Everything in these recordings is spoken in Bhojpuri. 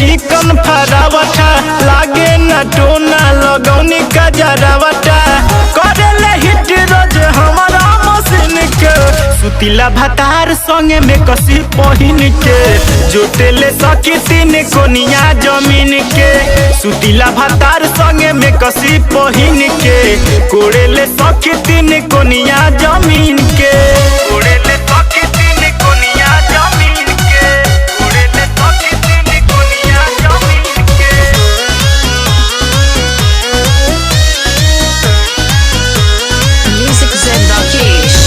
चिकन फरावटा लागे न टोना लगौनी का जरावटा करेले हिट रोज हमारा मशीन के सुतीला भतार संगे में कसी पहिन के जोतेले सखी तीन कोनिया जमीन के सुतीला भतार संगे में कसी पहिन के कोड़ेले सखी तीन कोनिया जमीन के कोड़ेले सखी तीन कोनिया जमीन के कोड़ेले सखी तीन कोनिया जमीन के Music Zen Rakesh.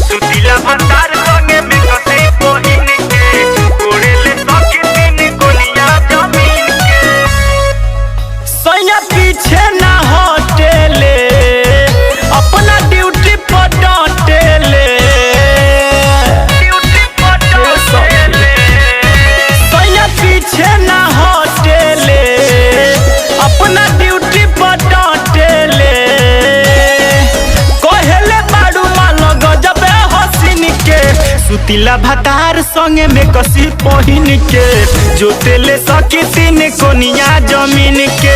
सुतीला भतार संगे में कसी पहिन के कोड़ेले सखी तीन कोनिया जमीन के सैया पीछे ना हटेले अपना ड्यूटी पर डटेले सैया पीछे ना हटेले अपना ड्यूटी पर डटेले कहेले बाड़ू माल गजबे हसीन के सुतीला भतार संगे में कसी पहिन के जोतेले सखी तीन कोनिया जमीन के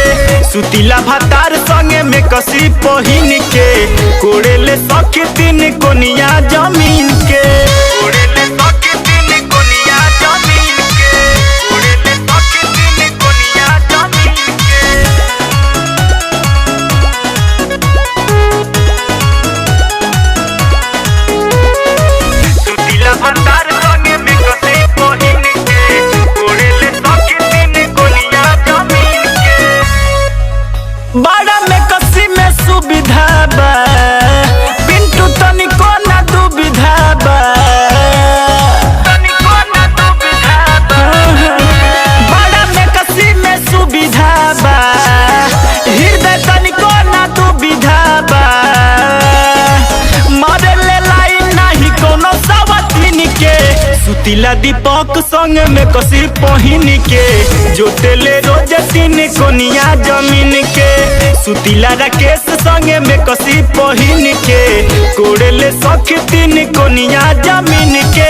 सुतीला भतार संगे में कसी पहिन के कोड़ेले सखी तीन कोनिया जमीन के कोड़ेले सखी तीन कोनिया जमीन के कोड़ेले सखी तीन कोनिया जमीन के सुतीला भतार संगे में कसी पहिन के कोड़ेले सखी तीन कोनिया जमीन के बड़ा में कसी में सुविधा बा पिंटू तनिको ना दुविधा बा तनिको ना दुविधा बा बड़ा में कसी में सुविधा बा हृदय तनिको ना दुविधा बा मारे ले लाइन नाही कोनो सावतीन के सुतीला दीपक संग में कसी पहिन के जोतेले रोज तीन कोनिया जमीन के सुतीला राकेश संगे में कसी पहिन के कोड़ेले सखी तीन कोनिया जमीन के।